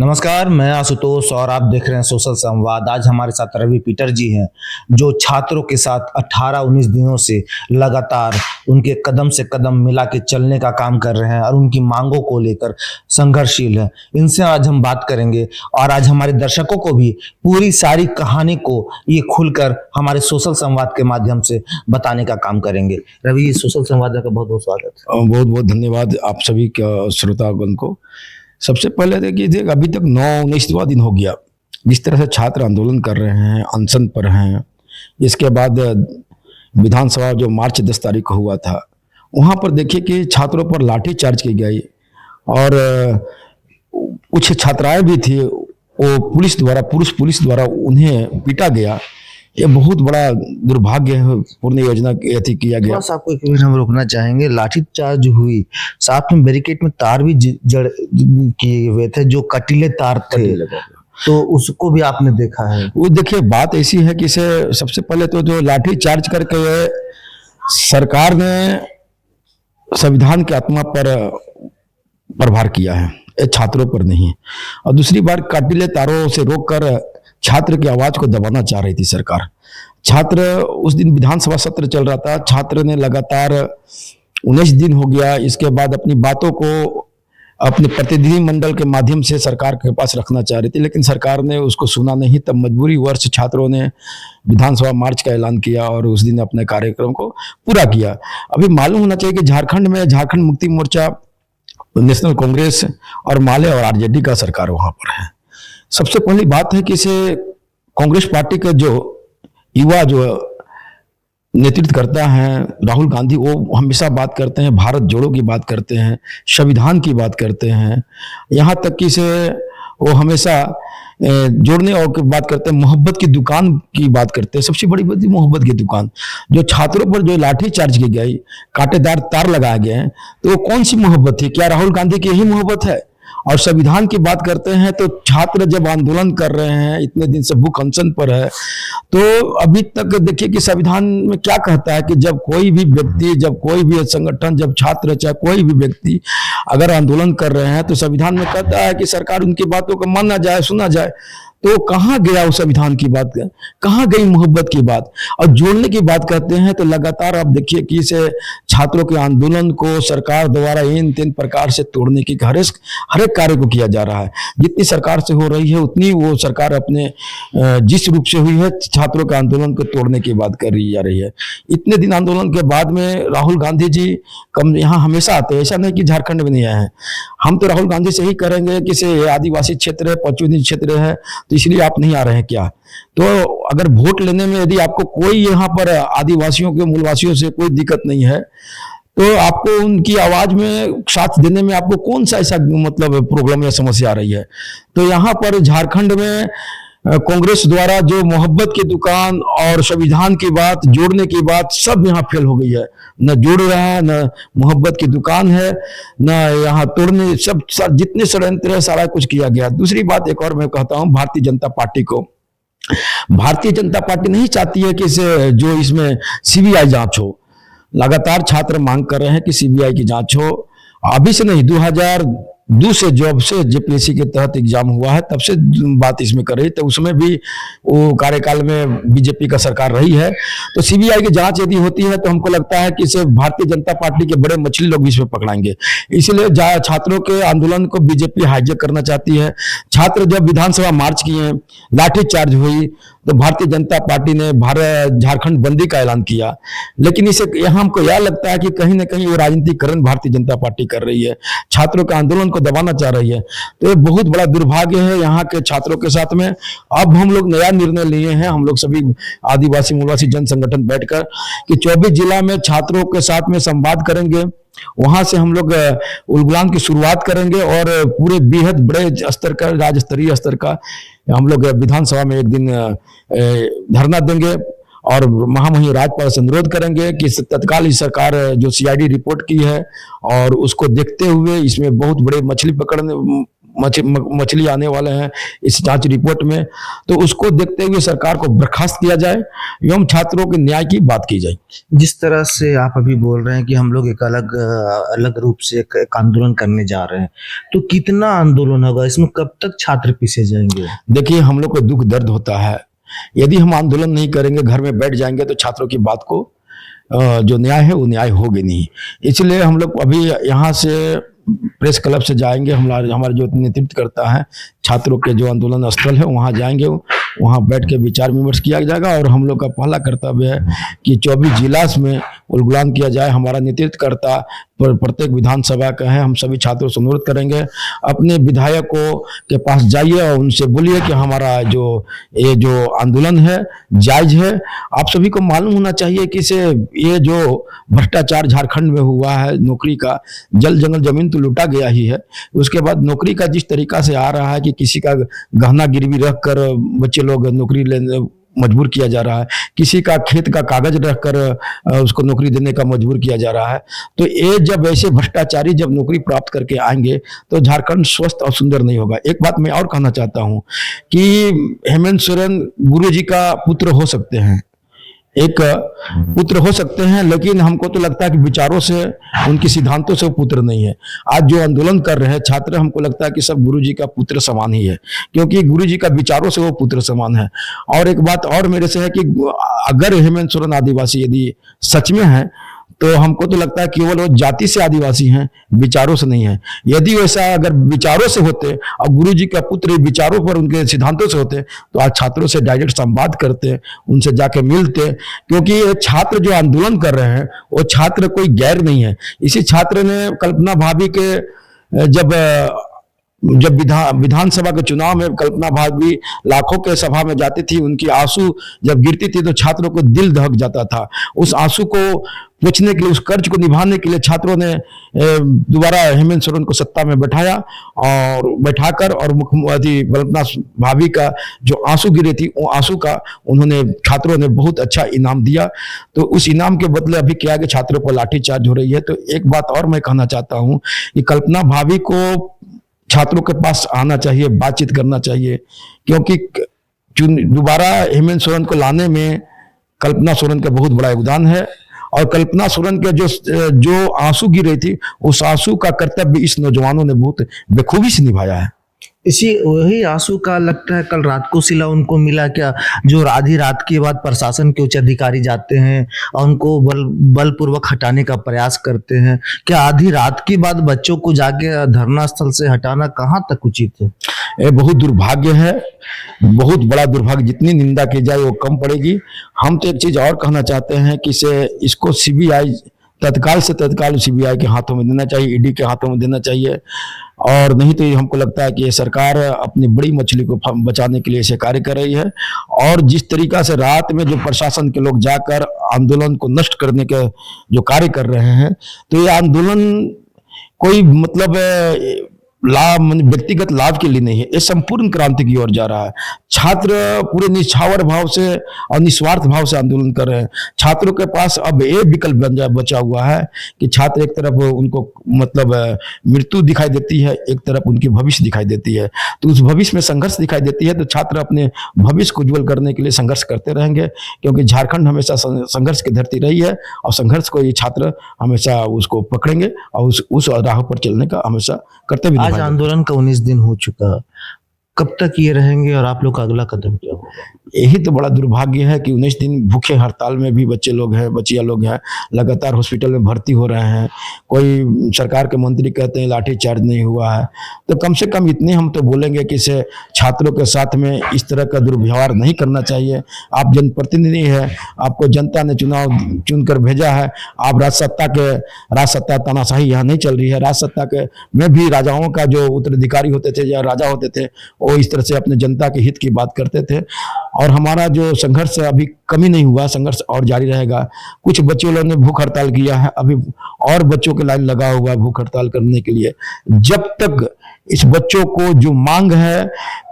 नमस्कार, मैं आशुतोष और आप देख रहे हैं सोशल संवाद। आज हमारे साथ रवि पीटर जी हैं, जो छात्रों के साथ 18-19 दिनों से लगातार उनके कदम से कदम मिला के चलने का काम कर रहे हैं और उनकी मांगों को लेकर संघर्षशील हैं। इनसे आज हम बात करेंगे और आज हमारे दर्शकों को भी पूरी सारी कहानी को ये खुलकर हमारे सोशल संवाद के माध्यम से बताने का काम करेंगे। रवि, सोशल संवाद का बहुत बहुत स्वागत। बहुत बहुत धन्यवाद आप सभी श्रोतागण को। सबसे पहले देखिए, अभी तक 9-19वां दिन हो गया जिस तरह से छात्र आंदोलन कर रहे हैं, अनशन पर हैं। इसके बाद विधानसभा जो मार्च 10 तारीख को हुआ था, वहाँ पर देखिए कि छात्रों पर लाठी चार्ज की गई और कुछ छात्राएं भी थी, वो पुरुष पुलिस द्वारा उन्हें पीटा गया। ये बहुत बड़ा दुर्भाग्य है, पूर्ण योजना किया गया। बस आपको एक मिनट हम रोकना चाहेंगे। लाठी चार्ज हुई, साथ में बैरिकेड में तार भी जड़ किए हुए थे, जो कटीले तार थे, तो उसको भी आपने देखा है? वो देखिए, बात ऐसी है कि इसे सबसे पहले तो जो लाठी चार्ज करके सरकार ने संविधान की आत्मा पर प्रहार किया है, ये छात्रों पर नहीं। और दूसरी बार कटीले तारों से रोककर छात्र की आवाज को दबाना चाह रही थी सरकार। छात्र, उस दिन विधानसभा सत्र चल रहा था, छात्र ने लगातार 19 दिन हो गया, इसके बाद अपनी बातों को अपने प्रतिनिधि मंडल के माध्यम से सरकार के पास रखना चाह रही थी, लेकिन सरकार ने उसको सुना नहीं। तब मजबूरी वर्ष छात्रों ने विधानसभा मार्च का ऐलान किया और उस दिन अपने कार्यक्रम को पूरा किया। अभी मालूम होना चाहिए कि झारखंड में झारखंड मुक्ति मोर्चा, नेशनल कांग्रेस और माले और आरजेडी का सरकार वहां पर है। सबसे पहली बात है कि इसे कांग्रेस पार्टी के जो युवा जो नेतृत्व करता है राहुल गांधी, वो हमेशा बात करते हैं भारत जोड़ो की बात करते हैं, संविधान की बात करते हैं, यहाँ तक कि इसे वो हमेशा जोड़ने और बात करते हैं, मोहब्बत की दुकान की बात करते हैं। सबसे बड़ी बात मोहब्बत की दुकान, जो छात्रों पर जो लाठी चार्ज की गई, कांटेदार तार लगाए गए हैं, तो वो कौन सी मोहब्बत थी? क्या राहुल गांधी की यही मोहब्बत है? और संविधान की बात करते हैं तो छात्र जब आंदोलन कर रहे हैं, इतने दिन से भूख अनशन पर है, तो अभी तक देखिए कि संविधान में क्या कहता है कि जब कोई भी व्यक्ति, जब कोई भी संगठन, जब छात्र चाहे कोई भी व्यक्ति अगर आंदोलन कर रहे हैं तो संविधान में कहता है कि सरकार उनकी बातों को माना जाए, सुना जाए। तो कहाँ गया उस संविधान की बात, कहाँ गई मोहब्बत की बात? और जोड़ने की बात कहते हैं तो लगातार आप देखिए कि इसे छात्रों के आंदोलन को सरकार द्वारा इन तीन प्रकार से तोड़ने की हर एक कार्य को किया जा रहा है। जितनी सरकार से हो रही है उतनी वो सरकार अपने जिस रूप से हुई है छात्रों के आंदोलन को तोड़ने की बात कर जा रही है। इतने दिन आंदोलन के बाद में राहुल गांधी जी कम यहाँ हमेशा आते हैं, ऐसा नहीं कि झारखंड में नहीं आए हैं। हम तो राहुल गांधी से ही करेंगे कि से आदिवासी क्षेत्र है, पश्चिमी क्षेत्र है, तो इसलिए आप नहीं आ रहे हैं क्या? तो अगर वोट लेने में यदि आपको कोई यहाँ पर आदिवासियों के मूलवासियों से कोई दिक्कत नहीं है, तो आपको उनकी आवाज में साथ देने में आपको कौन सा ऐसा मतलब प्रॉब्लम या समस्या आ रही है? तो यहाँ पर झारखंड में कांग्रेस द्वारा जो मोहब्बत की दुकान और संविधान की बात, जोड़ने की बात, सब यहाँ फेल हो गई है। न जोड़ रहा है, न मोहब्बत की दुकान है, न यहाँ तोड़ने, सब जितने षड्यंत्र है सारा कुछ किया गया। दूसरी बात एक और मैं कहता हूँ, भारतीय जनता पार्टी को, भारतीय जनता पार्टी नहीं चाहती है कि जो इसमें सीबीआई जांच हो। लगातार छात्र मांग कर रहे हैं कि सीबीआई की जांच हो। अभी से नहीं, 2002 से जब से जेपीएससी के तहत एग्जाम हुआ है तब से बात इसमें कर रही, तो उसमें भी वो कार्यकाल में बीजेपी का सरकार रही है। तो सीबीआई की जांच यदि होती है तो हमको लगता है कि इसे भारतीय जनता पार्टी के बड़े मछली लोग भी इसमें पकड़ाएंगे। इसलिए छात्रों के आंदोलन को बीजेपी हाईजैक करना चाहती है। छात्र जब विधानसभा मार्च किए, लाठी चार्ज हुई, तो भारतीय जनता पार्टी ने झारखंड बंदी का ऐलान किया। लेकिन इसे यहाँ हमको यह लगता है कि कहीं ना कहीं वो राजनीतिकरण भारतीय जनता पार्टी कर रही है, छात्रों के आंदोलन को दबाना चाह रही है। तो ये बहुत बड़ा दुर्भाग्य है यहाँ के छात्रों के साथ में। अब हम लोग नया निर्णय लिए हैं, हम लोग सभी आदिवासी मूलवासी जन संगठन बैठकर कि 24 जिला में छात्रों के साथ में संवाद करेंगे। वहां से हम लोग उलगुलान की शुरुआत करेंगे और पूरे बेहद बड़े स्तर का, राज्य स्तरीय स्तर का हम लोग विधानसभा में एक दिन धरना देंगे और महामहिम राज्यपाल से अनुरोध करेंगे कि तत्काल सरकार जो सीआईडी रिपोर्ट की है और उसको देखते हुए इसमें बहुत बड़े मछली आने वाले हैं इस जांच रिपोर्ट में, तो उसको देखते हुए सरकार को बर्खास्त किया जाए एवं छात्रों के न्याय की बात की जाए। जिस तरह से आप अभी बोल रहे हैं कि हम लोग एक अलग अलग रूप से एक आंदोलन करने जा रहे हैं, तो कितना आंदोलन होगा इसमें, कब तक छात्र पीछे जाएंगे? देखिए, हम लोग को दुख दर्द होता है, यदि हम आंदोलन नहीं करेंगे, घर में बैठ जाएंगे, तो छात्रों की बात को जो न्याय है वो न्याय होगी नहीं। इसलिए हम लोग अभी यहाँ से प्रेस क्लब से जाएंगे, हमारे जो नेतृत्व करता है छात्रों के जो आंदोलन स्थल है वहाँ जाएंगे, वहाँ बैठ के विचार विमर्श किया जाएगा। और हम लोग का पहला कर्तव्य है कि 24 जिला में उलगुलान किया जाए। हमारा नेतृत्व करता प्रत्येक विधानसभा का है, हम सभी छात्रों से अनुरोध करेंगे, अपने विधायकों के पास जाइए और उनसे बोलिए कि हमारा ये जो आंदोलन है जायज है। आप सभी को मालूम होना चाहिए कि ये जो भ्रष्टाचार झारखंड में हुआ है, नौकरी का, जल जंगल जमीन तो लूटा गया ही है, उसके बाद नौकरी का जिस तरीका से आ रहा है कि किसी का गहना गिरवी रख कर बच्चे लोग नौकरी लेने मजबूर किया जा रहा है, किसी का खेत का कागज रखकर उसको नौकरी देने का मजबूर किया जा रहा है। तो ये जब ऐसे भ्रष्टाचारी जब नौकरी प्राप्त करके आएंगे तो झारखंड स्वस्थ और सुंदर नहीं होगा। एक बात मैं और कहना चाहता हूं कि हेमंत सोरेन गुरु जी का पुत्र हो सकते हैं, एक पुत्र हो सकते हैं, लेकिन हमको तो लगता है कि विचारों से, उनके सिद्धांतों से वो पुत्र नहीं है। आज जो आंदोलन कर रहे हैं छात्र, हमको लगता है कि सब गुरु जी का पुत्र समान ही है, क्योंकि गुरु जी का विचारों से वो पुत्र समान है। और एक बात और मेरे से है कि अगर हेमंत सोरेन आदिवासी यदि सच में है, तो हमको तो लगता है केवल वो जाति से आदिवासी हैं, विचारों से नहीं है। यदि वैसा अगर विचारों से होते और गुरु जी का पुत्र विचारों पर, उनके सिद्धांतों से होते, तो आज छात्रों से डायरेक्ट संवाद करते, उनसे जाके मिलते, क्योंकि ये छात्र जो आंदोलन कर रहे हैं वो छात्र कोई गैर नहीं है। इसी छात्र ने कल्पना भाभी के जब विधानसभा के चुनाव में कल्पना भाभी लाखों के सभा में जाती थी, उनकी आंसू जब गिरती थी तो छात्रों को दिल दहक जाता था। उस आंसू को पूछने के लिए, उस कर्ज को निभाने के लिए छात्रों ने दोबारा हेमंत सोरेन को सत्ता में बैठाकर और मुख्यमंत्री कल्पना भाभी का जो आंसू गिरे थी, वो आंसू का उन्होंने, छात्रों ने बहुत अच्छा इनाम दिया। तो उस इनाम के बदले अभी क्या है कि छात्रों पर लाठीचार्ज हो रही है। तो एक बात और मैं कहना चाहता हूं कि कल्पना भाभी को छात्रों के पास आना चाहिए, बातचीत करना चाहिए, क्योंकि दोबारा हेमंत सोरेन को लाने में कल्पना सोरेन का बहुत बड़ा योगदान है। और कल्पना सोरेन के जो आंसू गिर रही थी, उस आंसू का कर्तव्य इस नौजवानों ने बहुत बखूबी से निभाया है। इसी वही आंसू का लगता है कल रात को सिला उनको मिला क्या, जो आधी रात के बाद प्रशासन के उच्च अधिकारी जाते हैं और उनको बलपूर्वक हटाने का प्रयास करते हैं। क्या आधी रात के बाद बच्चों को जाके धरना स्थल से हटाना कहाँ तक उचित है? ये बहुत दुर्भाग्य है, बहुत बड़ा दुर्भाग्य। जितनी निंदा की जाए वो कम पड़ेगी। हम तो एक चीज और कहना चाहते हैं कि इसको सीबीआई तत्काल से तत्काल सीबीआई के हाथों में देना चाहिए, ईडी के हाथों में देना चाहिए। और नहीं तो हमको लगता है कि ये सरकार अपनी बड़ी मछली को बचाने के लिए ऐसे कार्य कर रही है। और जिस तरीका से रात में जो प्रशासन के लोग जाकर आंदोलन को नष्ट करने के जो कार्य कर रहे हैं, तो ये आंदोलन कोई मतलब लाभ, व्यक्तिगत लाभ के लिए नहीं है, ये संपूर्ण क्रांति की ओर जा रहा है। छात्र पूरे निछावर भाव से और निस्वार्थ भाव से आंदोलन कर रहे हैं। छात्रों के पास अब एक विकल्प बचा हुआ है कि छात्र, एक तरफ उनको मतलब मृत्यु दिखाई देती है, एक तरफ उनकी भविष्य दिखाई देती है। तो उस भविष्य में संघर्ष दिखाई देती है, तो छात्र अपने भविष्य को उज्जवल करने के लिए संघर्ष करते रहेंगे, क्योंकि झारखंड हमेशा संघर्ष की धरती रही है और संघर्ष को ये छात्र हमेशा उसको पकड़ेंगे और उस राह पर चलने का हमेशा करते भी। आज आंदोलन का 19 दिन हो चुका, कब तक ये रहेंगे और आप लोग का अगला कदम क्या होगा? यही तो बड़ा दुर्भाग्य है कि 19 दिन भूखे हड़ताल में भी बच्चे लोग हैं, बच्चियां लोग हैं, लगातार हॉस्पिटल में भर्ती हो रहे हैं। कोई सरकार के मंत्री कहते हैं लाठीचार्ज नहीं हुआ है। तो कम से कम इतने हम तो बोलेंगे कि इसे छात्रों के साथ में इस तरह का दुर्व्यवहार नहीं करना चाहिए। आप जनप्रतिनिधि है, आपको जनता ने चुनकर भेजा है। आप राजसत्ता तानाशाही यहाँ नहीं चल रही है। राजसत्ता के में भी राजाओं का जो उत्तराधिकारी होते थे या राजा होते थे, वो इस तरह से अपने जनता के हित की बात करते थे। और हमारा जो संघर्ष है अभी कमी नहीं हुआ, संघर्ष और जारी रहेगा। कुछ बच्चों लोगों ने भूख हड़ताल किया है, अभी और बच्चों के लाइन लगा हुआ है भूख हड़ताल करने के लिए। जब तक इस बच्चों को जो मांग है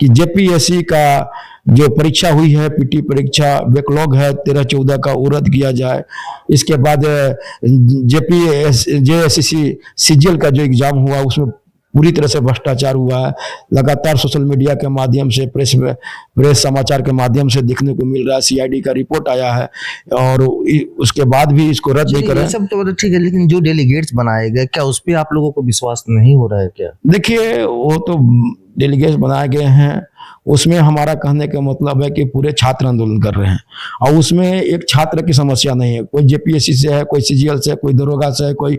कि जेपीएससी का जो परीक्षा हुई है, पीटी परीक्षा बैकलॉग है 13-14 का, वो रद्द किया जाए। इसके बाद जेएसएससी सीजीएल का जो एग्जाम हुआ उसमें पूरी तरह से भ्रष्टाचार हुआ है। लगातार सोशल मीडिया के माध्यम से, प्रेस समाचार के माध्यम से देखने को मिल रहा है। सीआईडी का रिपोर्ट आया है और उसके बाद भी इसको रद्द नहीं करें। ये सब तो ठीक है, लेकिन जो डेलीगेट्स बनाए गए, क्या उस पर आप लोगों को विश्वास नहीं हो रहा है क्या? देखिए, वो तो डेलीगेट्स बनाए गए हैं, उसमें हमारा कहने का मतलब है कि पूरे छात्र आंदोलन कर रहे हैं और उसमें एक छात्र की समस्या नहीं है। कोई जेपीएससी से है, कोई सीजीएल से है, कोई दरोगा से है, कोई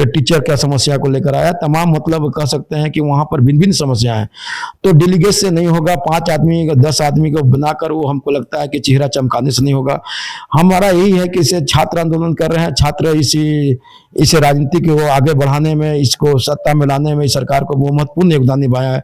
टीचर क्या समस्या को लेकर आया। तमाम मतलब कह सकते हैं कि वहां पर भिन्न भिन्न समस्या है। तो डेलीगेट से नहीं होगा, 5 आदमी 10 आदमी को बनाकर वो हमको लगता है कि चेहरा चमकाने से नहीं होगा। हमारा यही है कि इसे छात्र आंदोलन कर रहे हैं, छात्र इस राजनीति को आगे बढ़ाने में, इसको सत्ता में लाने में सरकार को बहुत महत्वपूर्ण योगदान निभाया है।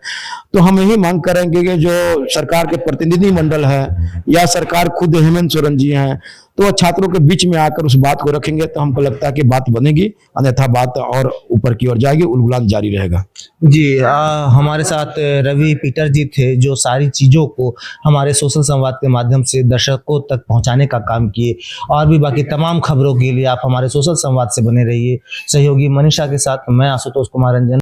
तो हम यही मांग करेंगे कि जो सरकार के प्रतिनिधि मंडल है या सरकार खुद हेमंत सोरेन जी हैं, तो छात्रों के बीच में आकर उस बात को रखेंगे तो हमको लगता है कि बात बनेगी, अन्यथा बात और ऊपर की ओर जाएगी, उलगुलान जारी रहेगा। जी, हमारे साथ रवि पीटर जी थे, जो सारी चीज़ों को हमारे सोशल संवाद के माध्यम से दर्शकों तक पहुंचाने का काम किए। और भी बाकी तमाम खबरों के लिए आप हमारे सोशल संवाद से बने रहिए। सहयोगी मनीषा के साथ मैं आशुतोष कुमार रंजन।